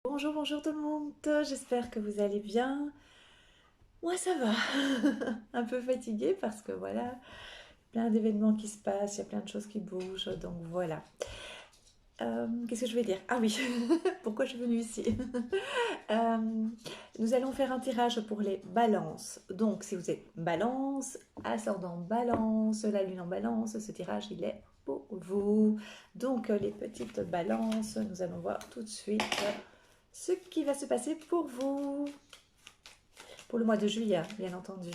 Bonjour, bonjour tout le monde, j'espère que vous allez bien. Moi ça va, un peu fatiguée parce que voilà, plein d'événements qui se passent, il y a plein de choses qui bougent, donc voilà. Qu'est-ce que je vais dire? Ah oui, pourquoi je suis venue ici? Euh, Nous allons faire un tirage pour les balances. Donc si vous êtes balance, ascendant balance, la lune en balance, ce tirage il est pour vous. Donc les petites balances, nous allons voir tout de suite ce qui va se passer pour vous. Pour le mois de juillet, bien entendu.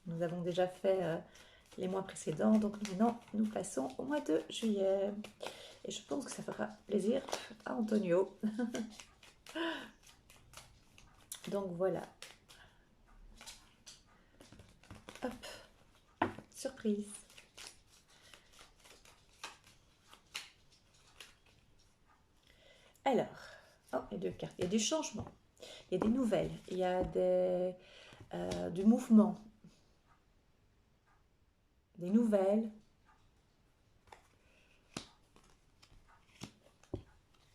Nous avons déjà fait les mois précédents, donc maintenant nous passons au mois de juillet. Et je pense que ça fera plaisir à Antonio. Donc voilà. Hop, surprise. Alors, oh, il y a deux cartes. Il y a des changements, il y a des nouvelles, il y a du mouvement, des nouvelles.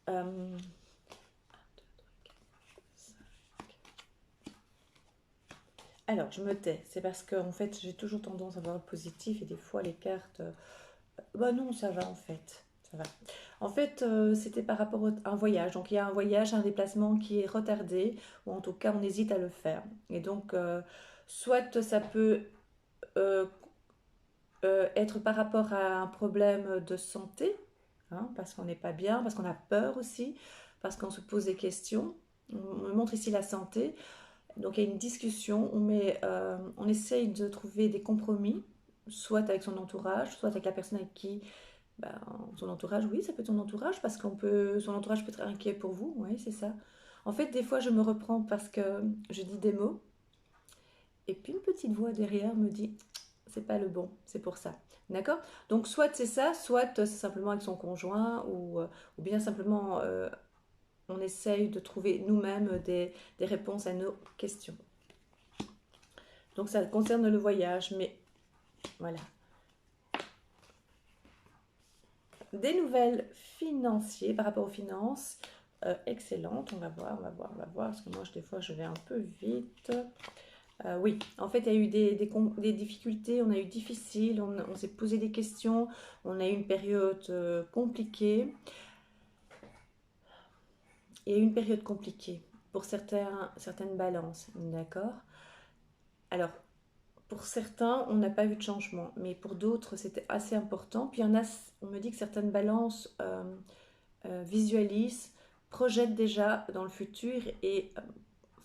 Euh, alors, je me tais. C'est parce que en fait, j'ai toujours tendance à voir le positif et des fois les cartes. Bah non, ça va en fait. Ça va. En fait, c'était par rapport à un voyage. Donc il y a un voyage, un déplacement qui est retardé, ou en tout cas on hésite à le faire. Et donc, soit ça peut euh, être par rapport à un problème de santé, hein, parce qu'on n'est pas bien, parce qu'on a peur aussi, parce qu'on se pose des questions. On me montre ici la santé. Donc il y a une discussion, on essaye de trouver des compromis, soit avec son entourage, soit avec la personne avec qui ben, son entourage, oui, ça peut être son entourage parce son entourage peut être inquiet pour vous, oui, c'est ça. En fait, des fois, je me reprends parce que je dis des mots et puis une petite voix derrière me dit, c'est pas le bon, c'est pour ça. D'accord? Donc, soit c'est ça, soit c'est simplement avec son conjoint ou bien simplement on essaye de trouver nous-mêmes des réponses à nos questions. Donc, ça concerne le voyage, mais voilà. Des nouvelles financières par rapport aux finances. Excellente, on va voir, on va voir, on va voir, parce que moi, des fois, je vais un peu vite. Oui, en fait, il y a eu des difficultés, on a eu difficile, on s'est posé des questions, on a eu une période compliquée. Il y a eu une période compliquée pour certaines balances, d'accord? Alors, pour certains, on n'a pas vu de changement, mais pour d'autres, c'était assez important. Puis il y en a, on me dit que certaines balances visualisent, projettent déjà dans le futur et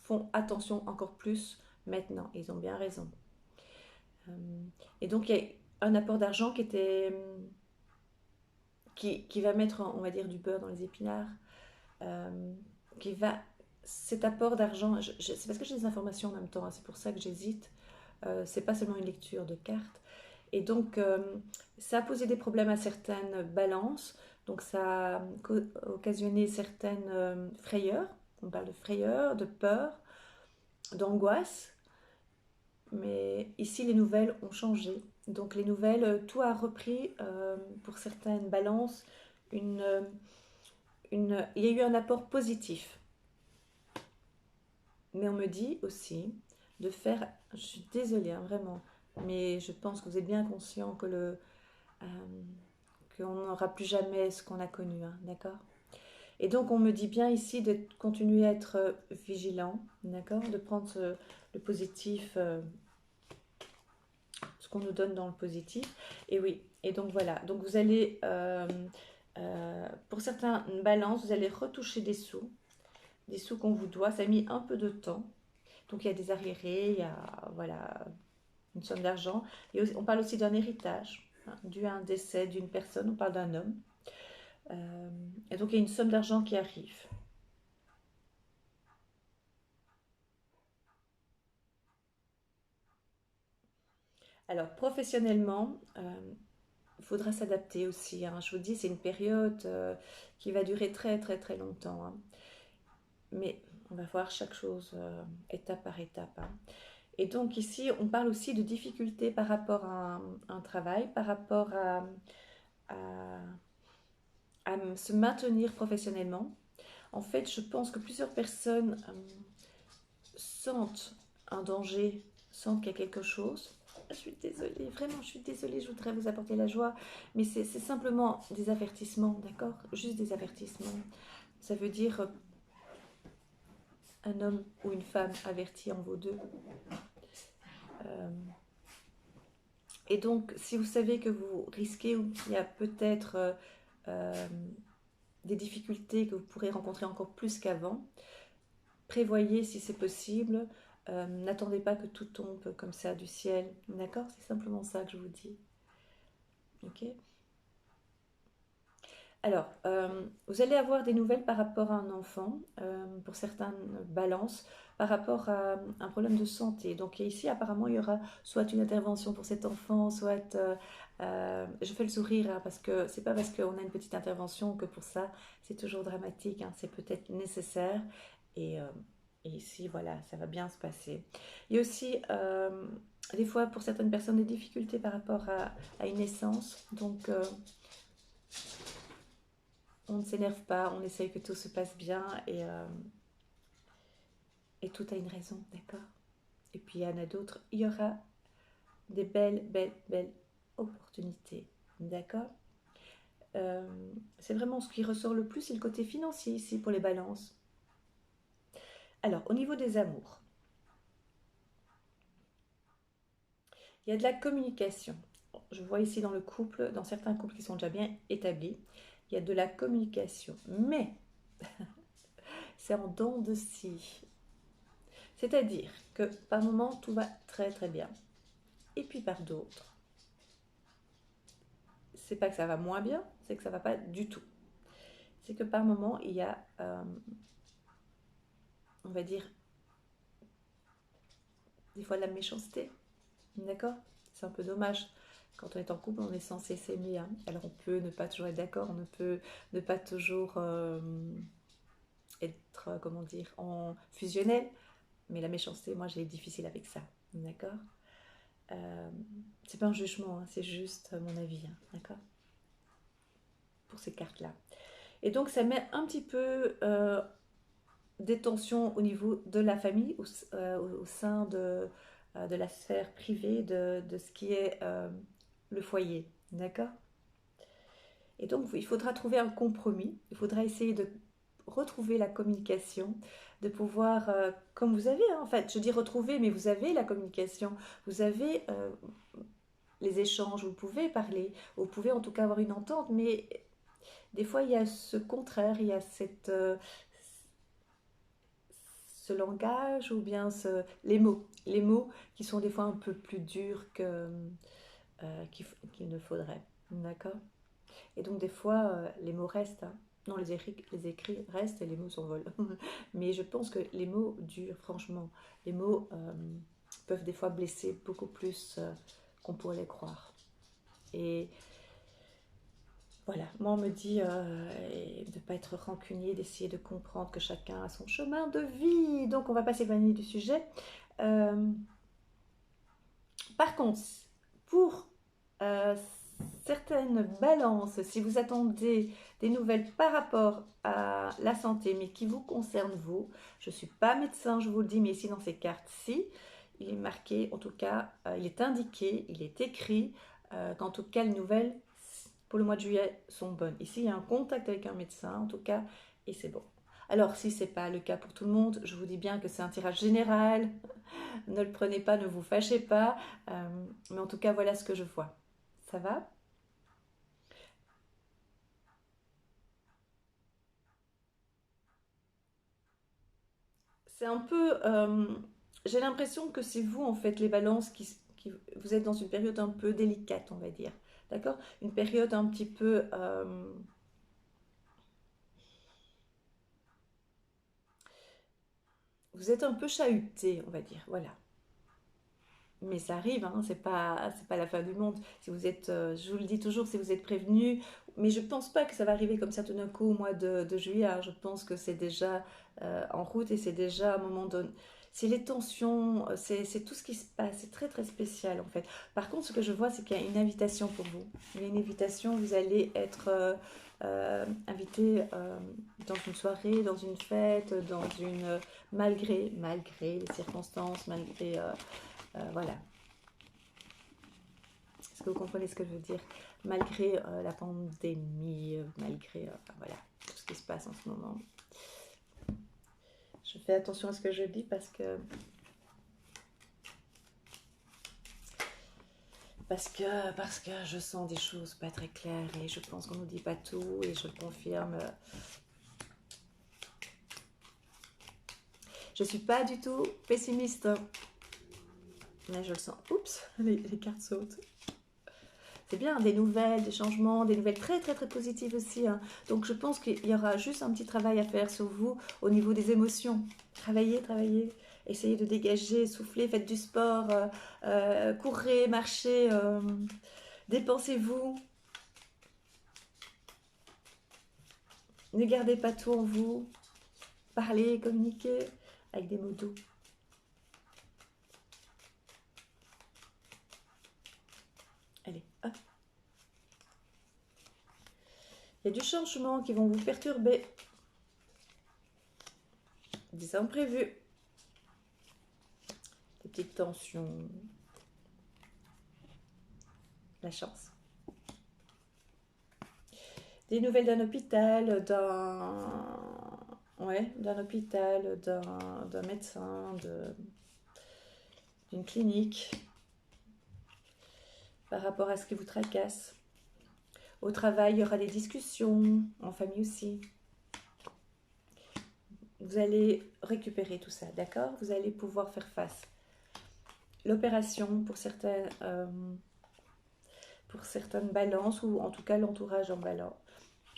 font attention encore plus maintenant. Ils ont bien raison. Euh, et donc, il y a un apport d'argent qui va mettre, on va dire, du beurre dans les épinards. euh, qui va, Cet apport d'argent, c'est parce que j'ai des informations en même temps, hein, c'est pour ça que j'hésite. C'est pas seulement une lecture de cartes. Et donc, ça a posé des problèmes à certaines balances. Donc, ça a occasionné certaines frayeurs. On parle de frayeurs, de peur, d'angoisse. Mais ici, les nouvelles ont changé. Donc, les nouvelles, tout a repris pour certaines balances. Une, euh, il y a eu un apport positif. Mais on me dit aussi de faire, je suis désolée, hein, vraiment, mais je pense que vous êtes bien conscient euh, qu'on n'aura plus jamais ce qu'on a connu, hein, d'accord? Et donc on me dit bien ici de continuer à être vigilant, d'accord? De prendre le positif, ce qu'on nous donne dans le positif. Et oui, et donc voilà, donc vous allez, pour certains balances, vous allez retoucher des sous qu'on vous doit, ça a mis un peu de temps. Donc il y a des arriérés, il y a voilà, une somme d'argent. Et on parle aussi d'un héritage, hein, dû à un décès d'une personne, on parle d'un homme. Et donc il y a une somme d'argent qui arrive. Alors professionnellement, il faudra s'adapter aussi, hein. Je vous dis, c'est une période qui va durer très très très longtemps, hein. Mais on va voir chaque chose étape par étape, hein. Et donc ici, on parle aussi de difficultés par rapport à un travail, par rapport à se maintenir professionnellement. En fait, je pense que plusieurs personnes sentent un danger, sentent qu'il y a quelque chose. Je suis désolée, vraiment, je suis désolée, je voudrais vous apporter la joie, mais c'est simplement des avertissements, d'accord? Juste des avertissements. Ça veut dire un homme ou une femme averti en vaut deux. Euh, et donc, si vous savez que vous risquez ou qu'il y a peut-être euh, des difficultés que vous pourrez rencontrer encore plus qu'avant, prévoyez si c'est possible. N'attendez pas que tout tombe comme ça du ciel. D'accord? C'est simplement ça que je vous dis. Ok? Alors, vous allez avoir des nouvelles par rapport à un enfant, pour certaines balances, par rapport à un problème de santé. Donc ici, apparemment, il y aura soit une intervention pour cet enfant, soit... je fais le sourire hein, parce que c'est pas parce qu'on a une petite intervention que pour ça, c'est toujours dramatique. Hein, c'est peut-être nécessaire. Et, euh, et ici, voilà, ça va bien se passer. Il y a aussi, des fois, pour certaines personnes, des difficultés par rapport à une naissance. Donc... on ne s'énerve pas, on essaye que tout se passe bien et tout a une raison, d'accord? Et puis il y en a d'autres, il y aura des belles, belles, belles opportunités, d'accord? Euh, c'est vraiment ce qui ressort le plus, c'est le côté financier ici pour les balances. Alors, au niveau des amours, il y a de la communication. Je vois ici dans le couple, dans certains couples qui sont déjà bien établis, il y a de la communication, mais c'est en dents de scie. C'est-à-dire que par moments, tout va très très bien. Et puis par d'autres, c'est pas que ça va moins bien, c'est que ça va pas du tout. C'est que par moments, il y a, on va dire, des fois de la méchanceté. D'accord? C'est un peu dommage. Quand on est en couple, on est censé s'aimer. Hein. Alors on peut ne pas toujours être d'accord, on peut ne pas toujours être, comment dire, en fusionnel. Mais la méchanceté, moi, j'ai difficile avec ça. D'accord? euh, c'est pas un jugement, hein, c'est juste mon avis. Hein, d'accord? Pour ces cartes-là. Et donc, ça met un petit peu des tensions au niveau de la famille, au sein de la sphère privée, de ce qui est le foyer. D'accord? Et donc, il faudra trouver un compromis. Il faudra essayer de retrouver la communication, de pouvoir, comme vous avez, hein, en fait, je dis retrouver, mais vous avez la communication, vous avez les échanges, vous pouvez parler, vous pouvez en tout cas avoir une entente, mais des fois il y a ce contraire, il y a ce langage ou bien les mots qui sont des fois un peu plus durs qu'il ne faudrait. D'accord? Et donc des fois les mots restent. Hein. Non, les écrits restent et les mots s'envolent. Mais je pense que les mots durent, franchement. Les mots peuvent des fois blesser beaucoup plus qu'on pourrait les croire. Et voilà, moi on me dit de ne pas être rancunier, d'essayer de comprendre que chacun a son chemin de vie. Donc on va pas s'éloigner du sujet. Euh, Par contre, pour euh, certaines balances, si vous attendez des nouvelles par rapport à la santé, mais qui vous concernent vous, je ne suis pas médecin, je vous le dis, mais ici dans ces cartes-ci, il est marqué, en tout cas, il est indiqué, il est écrit qu'en tout cas les nouvelles pour le mois de juillet sont bonnes. Ici, il y a un contact avec un médecin, en tout cas, et c'est bon. Alors, si ce n'est pas le cas pour tout le monde, je vous dis bien que c'est un tirage général. Ne le prenez pas, ne vous fâchez pas. Mais en tout cas, voilà ce que je vois. Ça va? C'est un peu... j'ai l'impression que c'est vous, en fait, les balances, vous êtes dans une période un peu délicate, on va dire. D'accord? Une période un petit peu... vous êtes un peu chahuté, on va dire. Voilà. Mais ça arrive, hein, c'est pas la fin du monde. Si vous êtes, je vous le dis toujours, si vous êtes prévenu, mais je pense pas que ça va arriver comme ça tout d'un coup au mois de juillet. Hein. Je pense que c'est déjà en route et c'est déjà un moment donné. C'est les tensions, c'est tout ce qui se passe. C'est très très spécial en fait. Par contre, ce que je vois, c'est qu'il y a une invitation pour vous. Il y a une invitation, vous allez être invité dans une soirée, dans une fête, dans une... malgré les circonstances, malgré... voilà. Est-ce que vous comprenez ce que je veux dire? Malgré la pandémie, malgré enfin, voilà, tout ce qui se passe en ce moment. Je fais attention à ce que je dis parce que je sens des choses pas très claires et je pense qu'on ne nous dit pas tout et je le confirme. Je ne suis pas du tout pessimiste, mais je le sens. Oups, les cartes sautent. C'est bien, des nouvelles, des changements, des nouvelles très très très positives aussi. Hein. Donc je pense qu'il y aura juste un petit travail à faire sur vous au niveau des émotions. Travaillez, travaillez. Essayez de dégager, soufflez, faites du sport, courez, marchez, dépensez-vous. Ne gardez pas tout en vous. Parlez, communiquez avec des mots doux. Allez, hop. Il y a du changement qui vont vous perturber. Des imprévus. Des petites tensions. La chance. Des nouvelles d'un hôpital, d'un hôpital, d'un médecin, d'une clinique, par rapport à ce qui vous tracasse. Au travail, il y aura des discussions, en famille aussi. Vous allez récupérer tout ça, d'accord? Vous allez pouvoir faire face. L'opération, pour certaines balances, ou en tout cas l'entourage en balance.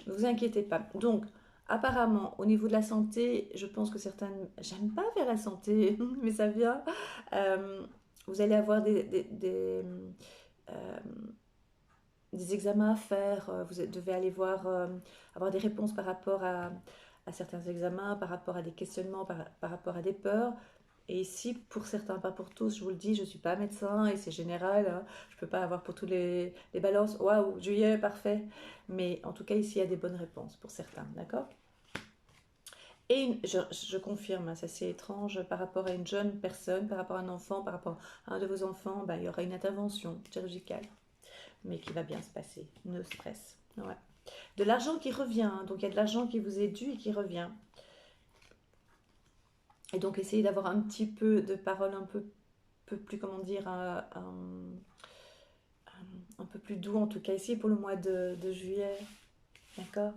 Ne vous inquiétez pas. Donc, apparemment, au niveau de la santé, je pense que certaines... J'aime pas faire la santé, mais ça vient. Vous allez avoir des examens à faire. Vous devez aller voir, avoir des réponses par rapport à certains examens, par rapport à des questionnements, par rapport à des peurs. Et ici, pour certains, pas pour tous, je vous le dis, je ne suis pas médecin et c'est général. Hein, je ne peux pas avoir pour tous les balances. Waouh, juillet, parfait. Mais en tout cas, ici, il y a des bonnes réponses pour certains, d'accord? Et je confirme, hein, ça c'est étrange, par rapport à une jeune personne, par rapport à un enfant, par rapport à un de vos enfants, il y aura une intervention chirurgicale, mais qui va bien se passer. No stress. Ouais. De l'argent qui revient, hein, donc il y a de l'argent qui vous est dû et qui revient. Et donc essayez d'avoir un petit peu de parole un peu plus, comment dire, un peu plus doux, en tout cas ici pour le mois de juillet. D'accord?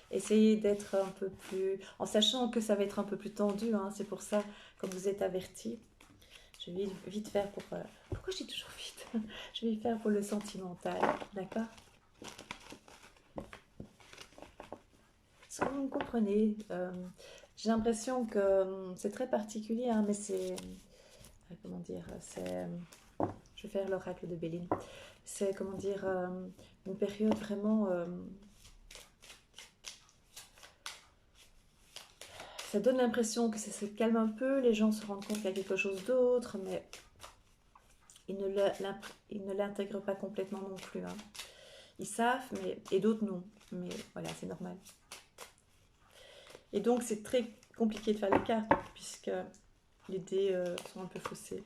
Essayez d'être un peu plus... En sachant que ça va être un peu plus tendu, hein, c'est pour ça, comme vous êtes averti, je vais vite faire pour... pourquoi je dis toujours vite? Je vais faire pour le sentimental, d'accord? Est-ce que vous me comprenez? J'ai l'impression que c'est très particulier, hein, mais c'est... comment dire? C'est... je vais faire l'oracle de Béline. C'est, comment dire, une période vraiment... ça donne l'impression que ça se calme un peu, les gens se rendent compte qu'il y a quelque chose d'autre, mais ils ne l'intègrent pas complètement non plus. Hein. Ils savent, et d'autres non. Mais voilà, c'est normal. Et donc, c'est très compliqué de faire les cartes, puisque les dés sont un peu faussés.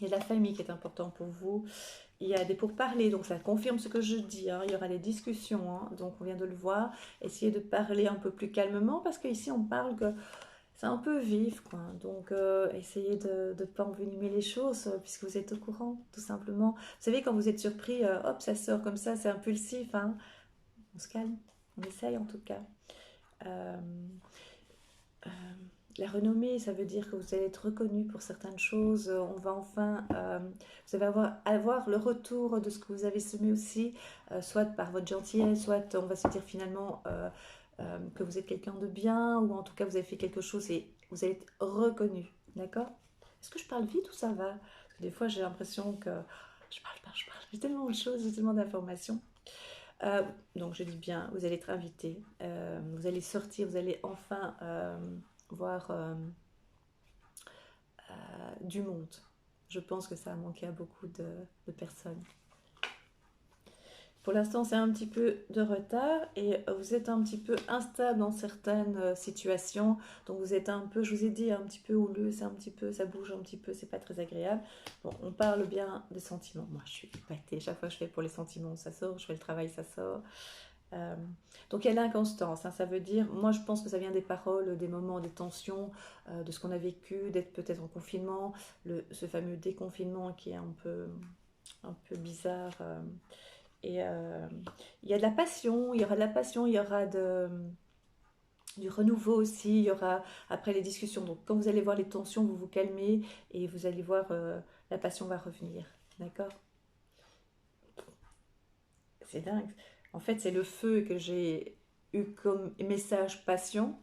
Il y a la famille qui est important pour vous. Il y a des pourparlers, donc ça confirme ce que je dis. Hein. Il y aura des discussions, hein. Donc on vient de le voir. Essayez de parler un peu plus calmement, parce qu'ici, on parle que c'est un peu vif, quoi. Donc, essayez de ne pas envenimer les choses, puisque vous êtes au courant, tout simplement. Vous savez, quand vous êtes surpris, hop, ça sort comme ça, c'est impulsif, hein. On se calme, on essaye en tout cas. Euh, euh, la renommée, ça veut dire que vous allez être reconnu pour certaines choses. On va enfin, vous allez avoir le retour de ce que vous avez semé aussi, soit par votre gentillesse, soit on va se dire finalement que vous êtes quelqu'un de bien, ou en tout cas vous avez fait quelque chose et vous allez être reconnu. D'accord? Est-ce que je parle vite ou ça va? Parce que des fois j'ai l'impression que je parle. J'ai tellement de choses, j'ai tellement d'informations. Donc je dis bien, vous allez être invité, vous allez sortir, vous allez enfin voir du monde. Je pense que ça a manqué à beaucoup de personnes. Pour l'instant, c'est un petit peu de retard et vous êtes un petit peu instable dans certaines situations. Donc vous êtes un peu, je vous ai dit, un petit peu houleux, c'est un petit peu, ça bouge un petit peu, c'est pas très agréable. Bon, on parle bien des sentiments. Moi, je suis épatée. Chaque fois que je fais pour les sentiments, ça sort. Je fais le travail, ça sort. Euh, donc il y a l'inconstance, hein, ça veut dire, moi je pense que ça vient des paroles, des moments, des tensions, de ce qu'on a vécu, d'être peut-être en confinement, ce fameux déconfinement qui est un peu bizarre. Et il y a de la passion, il y aura de la passion, il y aura du renouveau aussi, il y aura après les discussions. Donc quand vous allez voir les tensions, vous vous calmez et vous allez voir la passion va revenir. D'accord? C'est dingue. En fait, c'est le feu que j'ai eu comme message passion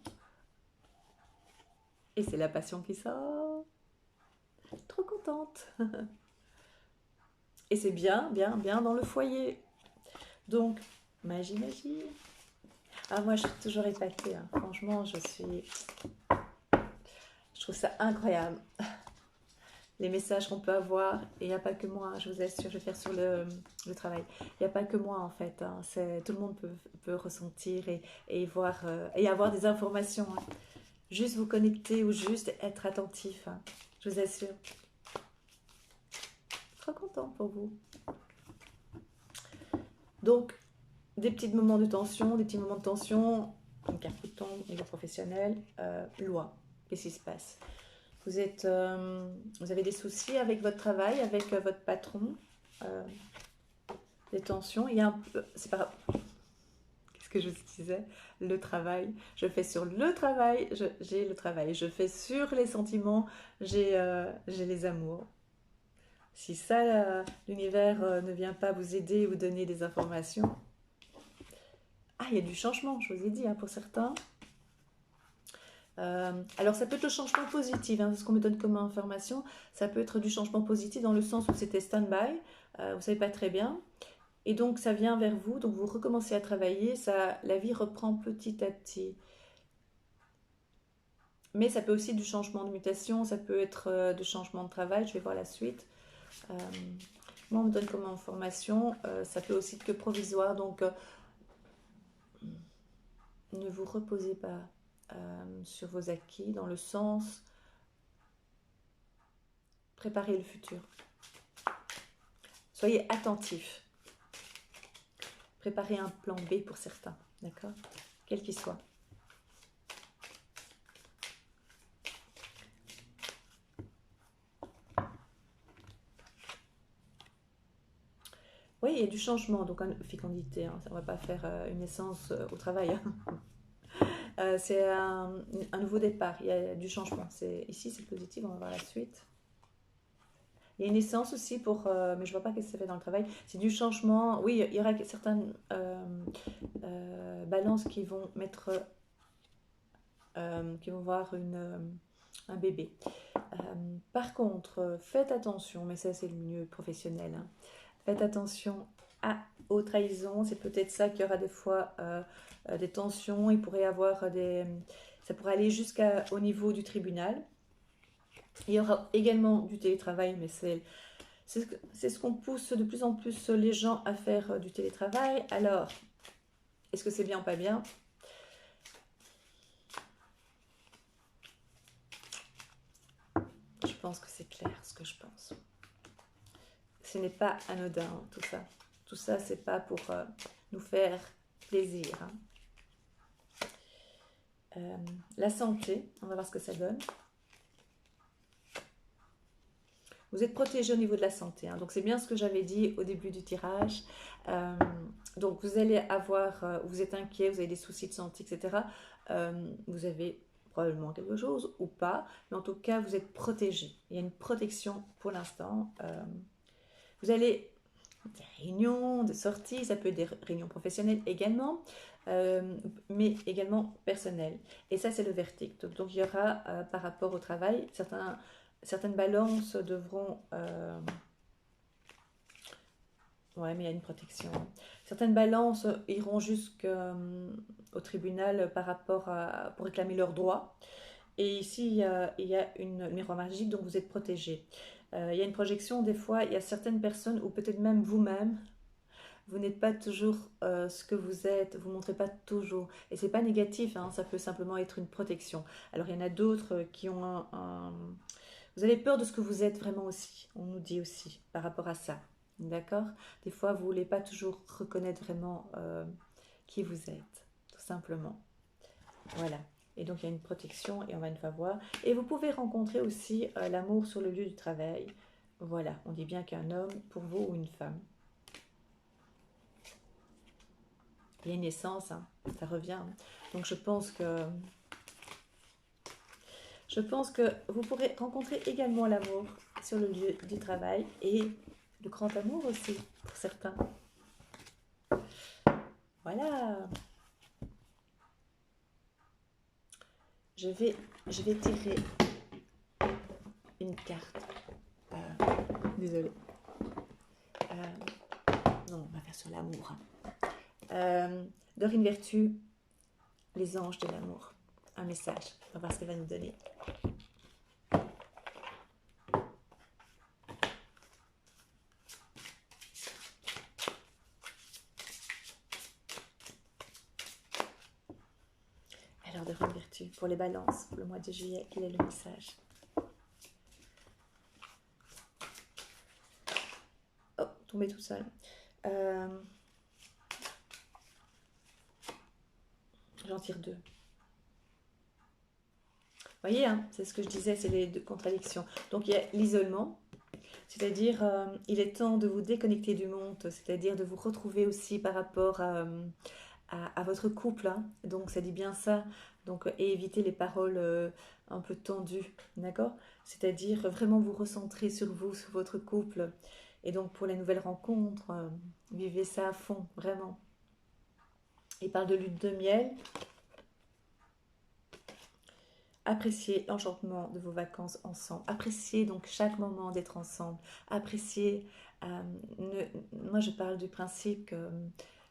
et c'est la passion qui sort. Trop contente. Et c'est bien, bien, bien dans le foyer. Donc, magie, magie. Ah, moi, je suis toujours épatée, hein. Franchement, je trouve ça incroyable. Les messages qu'on peut avoir, et il n'y a pas que moi, hein, je vous assure, je vais faire sur le travail. Il n'y a pas que moi, en fait, hein. Tout le monde peut ressentir et voir, et avoir des informations, hein. Juste vous connecter ou juste être attentif, hein. Je vous assure. Trop content pour vous. Donc, des petits moments de tension, des petits moments de tension, une carte qui tombe, niveau professionnel, loi. Qu'est-ce qui se passe? Vous avez des soucis avec votre travail, avec votre patron, euh, des tensions. Il y a un peu, c'est pas, qu'est-ce que je disais? Le travail. Je fais sur le travail, j'ai le travail. Je fais sur les sentiments, j'ai les amours. Si ça, l'univers ne vient pas vous aider ou donner des informations. Ah, il y a du changement, je vous ai dit, hein, pour certains. Alors ça peut être le changement positif, hein, c'est ce qu'on me donne comme information. Ça peut être du changement positif dans le sens où c'était stand-by, vous ne savez pas très bien. Et donc ça vient vers vous, donc vous recommencez à travailler, la vie reprend petit à petit. Mais ça peut aussi être du changement de mutation, ça peut être du changement de travail, je vais voir la suite. Euh, Moi on me donne comme information, ça peut aussi être que provisoire, donc ne vous reposez pas sur vos acquis dans le sens préparez le futur. Soyez attentifs. Préparez un plan B pour certains, d'accord? Quel qu'il soit. Oui, il y a du changement, donc fécondité, hein, on ne va pas faire une naissance au travail, hein. C'est un nouveau départ, il y a du changement. Ici, c'est positif, on va voir la suite. Il y a une naissance aussi mais je ne vois pas ce que ça fait dans le travail. C'est du changement. Oui, il y aura certaines balances qui vont qui vont voir un bébé. Par contre, faites attention, mais ça c'est le milieu professionnel, hein. Faites attention aux trahisons. C'est peut-être ça qu'il y aura des fois des tensions. Il pourrait y avoir ça pourrait aller jusqu'au niveau du tribunal. Il y aura également du télétravail, mais c'est ce qu'on pousse de plus en plus les gens à faire du télétravail. Alors, est-ce que c'est bien ou pas bien? Je pense que c'est clair ce que je pense. Ce n'est pas anodin tout ça. Tout ça, c'est pas pour nous faire plaisir, hein. La santé, on va voir ce que ça donne. Vous êtes protégé au niveau de la santé, hein. Donc c'est bien ce que j'avais dit au début du tirage. Donc vous allez avoir, vous êtes inquiet, vous avez des soucis de santé, etc. Vous avez probablement quelque chose ou pas, mais en tout cas vous êtes protégé. Il y a une protection pour l'instant. Vous allez des réunions, des sorties, ça peut être des réunions professionnelles également, mais également personnelles. Et ça, c'est le verdict. Donc, il y aura, par rapport au travail, certaines balances devront... ouais, mais il y a une protection. Certaines balances iront jusqu'au tribunal pour réclamer leurs droits. Et ici, il y a une miroir magique, donc vous êtes protégé. Il y a une projection, des fois, il y a certaines personnes, ou peut-être même vous-même, vous n'êtes pas toujours ce que vous êtes, vous ne montrez pas toujours. Et c'est pas négatif, hein, ça peut simplement être une protection. Alors il y en a d'autres qui ont Vous avez peur de ce que vous êtes vraiment aussi, on nous dit aussi par rapport à ça. D'accord? Des fois, vous ne voulez pas toujours reconnaître vraiment qui vous êtes, tout simplement. Voilà. Et donc il y a une protection et on va une fois voir. Et vous pouvez rencontrer aussi l'amour sur le lieu du travail. Voilà, on dit bien qu'un homme pour vous ou une femme. Il y a une naissance, hein, ça revient. Donc je pense que vous pourrez rencontrer également l'amour sur le lieu du travail et le grand amour aussi pour certains. Voilà. Je vais tirer une carte. Désolée. Non, on va faire sur l'amour. Dorine Vertu, les anges de l'amour. Un message. On va voir ce qu'elle va nous donner. Alors, Dorine Vertu, pour les balances, pour le mois de juillet, quel est le message? Oh, tombé tout seul. J'en tire deux. Vous voyez, hein, c'est ce que je disais, c'est les deux contradictions. Donc il y a l'isolement, c'est-à-dire il est temps de vous déconnecter du monde, c'est-à-dire de vous retrouver aussi par rapport à votre couple. Hein. Donc ça dit bien ça. Donc, et éviter les paroles un peu tendues, d'accord? C'est-à-dire vraiment vous recentrer sur vous, sur votre couple. Et donc pour les nouvelles rencontres, vivez ça à fond, vraiment. Il parle de lune de miel. Appréciez l'enchantement de vos vacances ensemble. Appréciez donc chaque moment d'être ensemble. Appréciez. Moi, je parle du principe que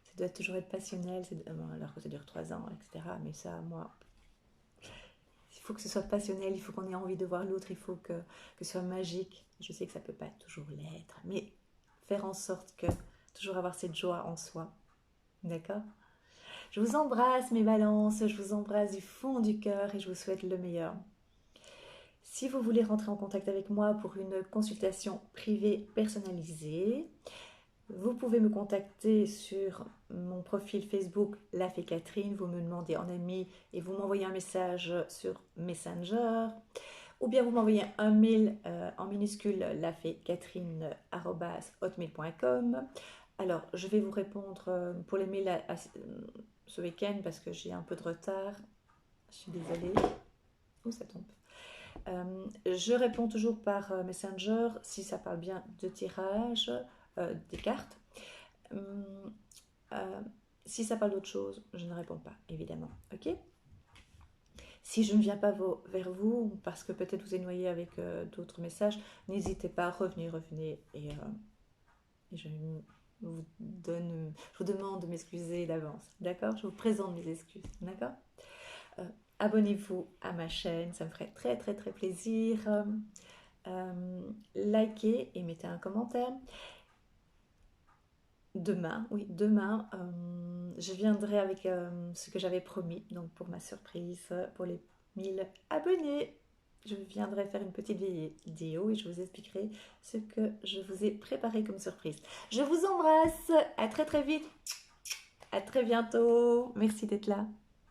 ça doit toujours être passionnel. Alors que ça dure 3 ans, etc. Mais ça, moi, il faut que ce soit passionnel. Il faut qu'on ait envie de voir l'autre. Il faut que ce soit magique. Je sais que ça ne peut pas toujours l'être. Mais faire en sorte que toujours avoir cette joie en soi. D'accord? Je vous embrasse mes balances, je vous embrasse du fond du cœur et je vous souhaite le meilleur. Si vous voulez rentrer en contact avec moi pour une consultation privée personnalisée, vous pouvez me contacter sur mon profil Facebook La Fée Catherine, vous me demandez en ami et vous m'envoyez un message sur Messenger ou bien vous m'envoyez un mail en minuscule lafécatherine@hotmail.com. Alors, je vais vous répondre pour les mails ce week-end parce que j'ai un peu de retard. Je suis désolée. Où ça tombe? Je réponds toujours par Messenger si ça parle bien de tirage des cartes. Si ça parle d'autre chose, je ne réponds pas, évidemment. Ok? Si je ne viens pas vers vous, parce que peut-être vous êtes noyé avec d'autres messages, n'hésitez pas, revenez et je vous demande de m'excuser d'avance, d'accord? Je vous présente mes excuses, d'accord? Abonnez-vous à ma chaîne, ça me ferait très très très plaisir. Likez et mettez un commentaire. Demain, je viendrai avec ce que j'avais promis, donc pour ma surprise, pour les 1000 abonnés. Je viendrai faire une petite vidéo et je vous expliquerai ce que je vous ai préparé comme surprise. Je vous embrasse, à très très vite, à très bientôt. Merci d'être là.